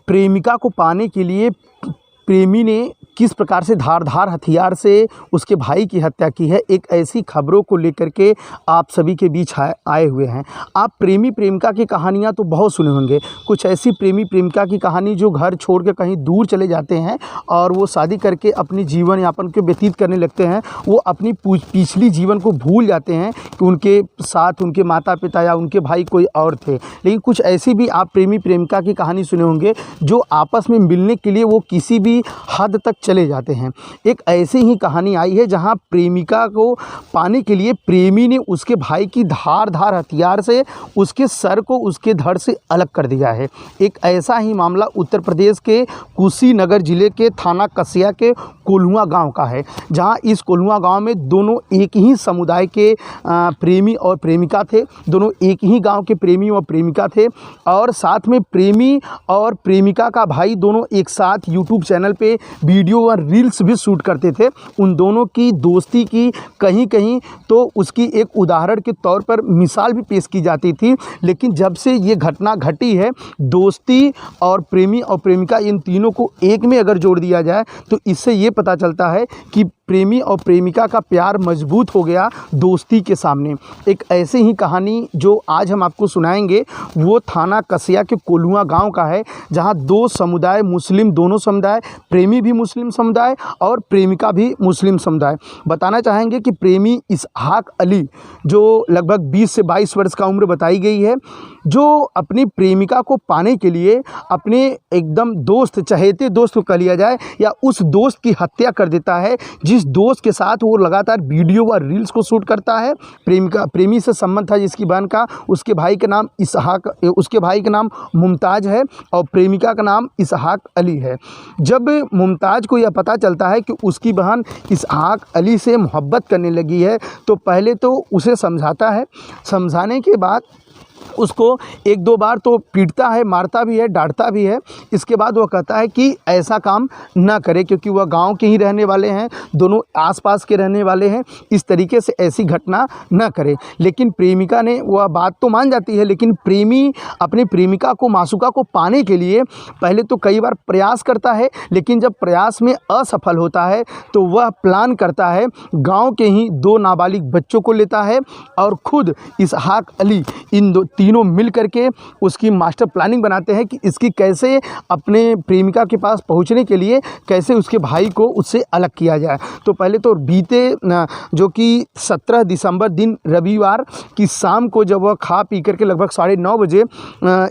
प्रेमिका को पाने के लिए प्रेमी ने किस प्रकार से धारदार हथियार से उसके भाई की हत्या की है, एक ऐसी खबरों को लेकर के आप सभी के बीच आए हुए हैं। आप प्रेमी प्रेमिका की कहानियाँ तो बहुत सुने होंगे, कुछ ऐसी प्रेमी प्रेमिका की कहानी जो घर छोड़ के कहीं दूर चले जाते हैं और वो शादी करके अपनी जीवन यापन को व्यतीत करने लगते हैं। वो अपनी पिछली जीवन को भूल जाते हैं कि उनके साथ उनके माता पिता या उनके भाई कोई और थे। लेकिन कुछ ऐसी भी आप प्रेमी प्रेमिका की कहानी सुने होंगे जो आपस में मिलने के लिए वो किसी भी हद तक चले जाते हैं। एक ऐसी ही कहानी आई है जहां प्रेमिका को पाने के लिए प्रेमी ने उसके भाई की धारदार हथियार से उसके सर को उसके धड़ से अलग कर दिया है। एक ऐसा ही मामला उत्तर प्रदेश के कुशीनगर जिले के थाना कसिया के कोल्हुआ गांव का है, जहां इस कोल्हुआ गांव में दोनों एक ही समुदाय के प्रेमी और प्रेमिका थे। दोनों एक ही गांव के प्रेमी और प्रेमिका थे और साथ में प्रेमी और प्रेमिका का भाई दोनों एक साथ यूट्यूब चैनल पे वीडियो और रील्स भी शूट करते थे। उन दोनों की दोस्ती की कहीं कहीं तो उसकी एक उदाहरण के तौर पर मिसाल भी पेश की जाती थी। लेकिन जब से ये घटना घटी है, दोस्ती और प्रेमी और प्रेमिका इन तीनों को एक में अगर जोड़ दिया जाए तो इससे ये पता चलता है कि प्रेमी और प्रेमिका का प्यार मजबूत हो गया दोस्ती के सामने। एक ऐसी ही कहानी जो आज हम आपको सुनाएंगे वो थाना कसिया के कोल्हुआ गांव का है, जहां दो समुदाय, मुस्लिम दोनों समुदाय, प्रेमी भी मुस्लिम समुदाय और प्रेमिका भी मुस्लिम समुदाय। बताना चाहेंगे कि प्रेमी इसहाक अली जो लगभग 20 से 22 वर्ष का उम्र बताई गई है, जो अपनी प्रेमिका को पाने के लिए अपने एकदम दोस्त, चहेते दोस्त को कह लिया जाए या उस दोस्त की हत्या कर देता है जिस दोस्त के साथ वो लगातार वीडियो व रील्स को शूट करता है। प्रेमी से संबंध था जिसकी बहन का, उसके भाई का नाम इसहाक, उसके भाई का नाम मुमताज़ है और प्रेमिका का नाम इसहाक अली है। जब मुमताज़ को यह पता चलता है कि उसकी बहन इसहाक अली से मोहब्बत करने लगी है तो पहले तो उसे समझाता है। समझाने के बाद उसको एक दो बार तो पीटता है, मारता भी है, डांटता भी है। इसके बाद वह कहता है कि ऐसा काम ना करे, क्योंकि वह गांव के ही रहने वाले हैं, दोनों आसपास के रहने वाले हैं, इस तरीके से ऐसी घटना ना करे। लेकिन प्रेमिका ने वह बात तो मान जाती है, लेकिन प्रेमी अपनी प्रेमिका को, मासूका को पाने के लिए पहले तो कई बार प्रयास करता है, लेकिन जब प्रयास में असफल होता है तो वह प्लान करता है, गाँव के ही 2 नाबालिग बच्चों को लेता है और खुद इसहाक अली इन तीनों मिल करके उसकी मास्टर प्लानिंग बनाते हैं कि इसकी कैसे अपने प्रेमिका के पास पहुंचने के लिए कैसे उसके भाई को उससे अलग किया जाए। तो पहले तो बीते जो कि 17 दिसंबर दिन रविवार की शाम को जब वह खा पी करके लगभग 9:30 बजे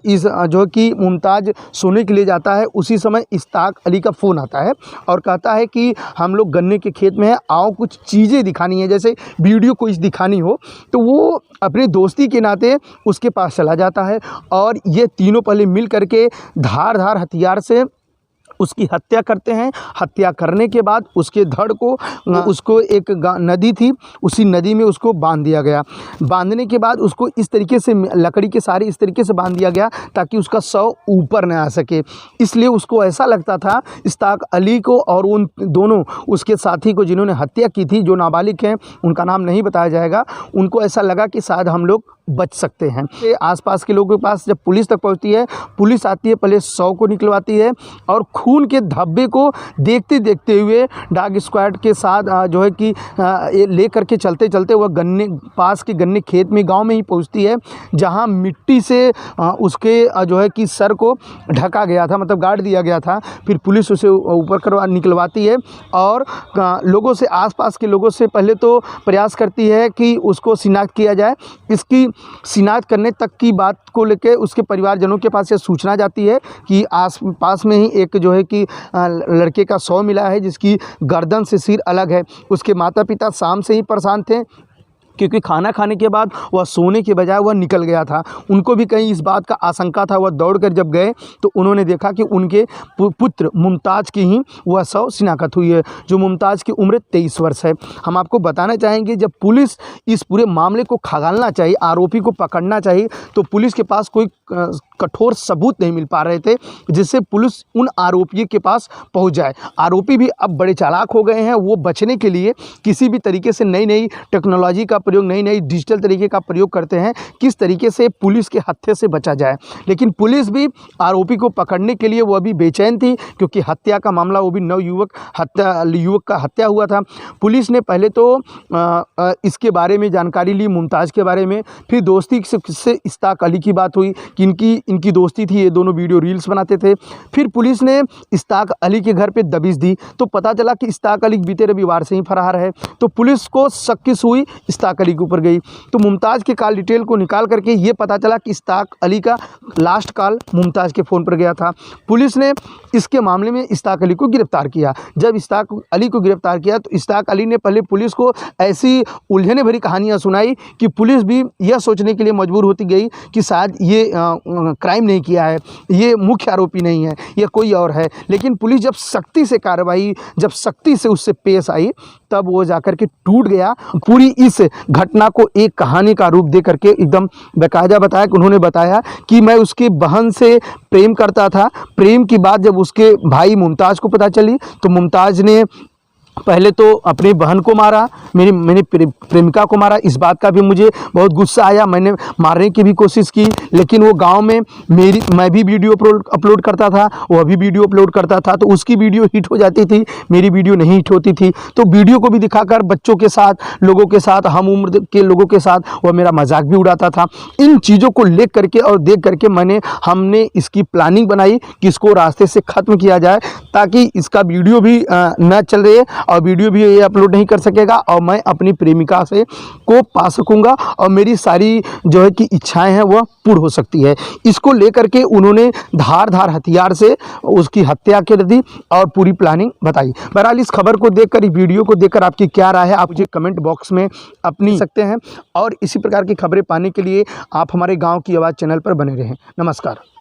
इस जो कि मुमताज़ सोने के लिए जाता है, उसी समय इसहाक अली का फ़ोन आता है और कहता है कि हम लोग गन्ने के खेत में हैं, आओ कुछ चीज़ें दिखानी है, जैसे वीडियो कुछ दिखानी हो। तो वो अपनी दोस्ती के नाते उसके पास चला जाता है और ये तीनों पहले मिल करके धारदार हथियार से उसकी हत्या करते हैं। हत्या करने के बाद उसके धड़ को उसको एक नदी थी, उसी नदी में उसको बांध दिया गया। बांधने के बाद उसको इस तरीके से लकड़ी के सहारे इस तरीके से बांध दिया गया ताकि उसका शव ऊपर न आ सके। इसलिए उसको ऐसा लगता था, इसहाक अली को और उन दोनों उसके साथी को जिन्होंने हत्या की थी, जो नाबालिग हैं, उनका नाम नहीं बताया जाएगा, उनको ऐसा लगा कि शायद हम लोग बच सकते हैं। आसपास के लोगों के पास जब पुलिस तक पहुंचती है, पुलिस आती है, पहले शव को निकलवाती है और खून के धब्बे को देखते देखते हुए डॉग स्क्वाड के साथ जो है कि ले करके चलते चलते वह पास के गन्ने खेत में गांव में ही पहुंचती है, जहां मिट्टी से उसके जो है कि सर को ढका गया था, मतलब गाड़ दिया गया था। फिर पुलिस उसे ऊपर निकलवाती है और लोगों से, आसपास के लोगों से पहले तो प्रयास करती है कि उसको शिनाख्त किया जाए। इसकी शिनाख्त करने तक की बात को लेकर उसके परिवारजनों के पास यह सूचना जाती है कि आस पास में ही एक जो है कि लड़के का शव मिला है जिसकी गर्दन से सिर अलग है। उसके माता पिता शाम से ही परेशान थे क्योंकि खाना खाने के बाद वह सोने के बजाय वह निकल गया था। उनको भी कहीं इस बात का आशंका था। वह दौड़कर जब गए तो उन्होंने देखा कि उनके पुत्र मुमताज़ की ही वह शव शिनाख्त हुई है, जो मुमताज़ की उम्र 23 वर्ष है। हम आपको बताना चाहेंगे, जब पुलिस इस पूरे मामले को खंगालना चाहिए, आरोपी को पकड़ना चाहिए, तो पुलिस के पास कोई कठोर सबूत नहीं मिल पा रहे थे जिससे पुलिस उन आरोपियों के पास पहुंच जाए। आरोपी भी अब बड़े चालाक हो गए हैं, वो बचने के लिए किसी भी तरीके से नई नई टेक्नोलॉजी का प्रयोग, नई नई डिजिटल तरीके का प्रयोग करते हैं, किस तरीके से पुलिस के हत्थे से बचा जाए। लेकिन पुलिस भी आरोपी को पकड़ने के लिए वो अभी बेचैन थी, क्योंकि हत्या का मामला, वो भी युवक का हत्या हुआ था। पुलिस ने पहले तो इसके बारे में जानकारी ली, मुमताज़ के बारे में, फिर दोस्ती से इश्ताक अली की बात हुई कि इनकी दोस्ती थी, ये दोनों वीडियो रील्स बनाते थे। फिर पुलिस ने इश्ताक अली के घर पे दबिश दी, तो पता चला कि इश्ताक अली बीते रविवार से ही फरार है। तो पुलिस को शक की सुई इश्ताक अली के ऊपर गई, तो मुमताज़ के कॉल डिटेल को निकाल करके ये पता चला कि इश्ताक अली का लास्ट कॉल मुमताज़ के फ़ोन पर गया था। पुलिस ने इसके मामले में इश्ताक अली को गिरफ्तार किया। जब इश्ताक अली को गिरफ्तार किया तो इश्ताक अली ने पहले पुलिस को ऐसी उलझने भरी कहानियाँ सुनाई कि पुलिस भी यह सोचने के लिए मजबूर होती गई कि शायद ये क्राइम नहीं किया है, ये मुख्य आरोपी नहीं है, ये कोई और है। लेकिन पुलिस जब सख्ती से कार्रवाई, जब सख्ती से उससे पेश आई, तब वो जाकर के टूट गया। पूरी इस घटना को एक कहानी का रूप दे करके एकदम बाकायदा बताया कि उन्होंने बताया कि मैं उसकी बहन से प्रेम करता था। प्रेम की बात जब उसके भाई मुमताज़ को पता चली तो मुमताज़ ने पहले तो अपनी बहन को मारा, मेरी प्रेमिका को मारा। इस बात का भी मुझे बहुत गुस्सा आया, मैंने मारने की भी कोशिश की, लेकिन वो गांव में मैं भी वीडियो अपलोड करता था, वह भी वीडियो अपलोड करता था, तो उसकी वीडियो हिट हो जाती थी, मेरी वीडियो नहीं हिट होती थी। तो वीडियो को भी दिखाकर बच्चों के साथ, लोगों के साथ, हम उम्र के लोगों के साथ वह मेरा मजाक भी उड़ाता था। इन चीज़ों को ले करके और देख करके हमने इसकी प्लानिंग बनाई कि इसको रास्ते से ख़त्म किया जाए, ताकि इसका वीडियो भी न चल रहे और वीडियो भी ये अपलोड नहीं कर सकेगा और मैं अपनी प्रेमिका से को पा सकूंगा और मेरी सारी जो है कि इच्छाएं हैं वह पूर्ण हो सकती है। इसको लेकर के उन्होंने धार हथियार से उसकी हत्या कर दी और पूरी प्लानिंग बताई। बहरहाल इस खबर को देखकर, इस वीडियो को देखकर आपकी क्या राय है, आप मुझे कमेंट बॉक्स में अपनी सकते हैं। और इसी प्रकार की खबरें पाने के लिए आप हमारे गाँव की आवाज़ चैनल पर बने रहें। नमस्कार।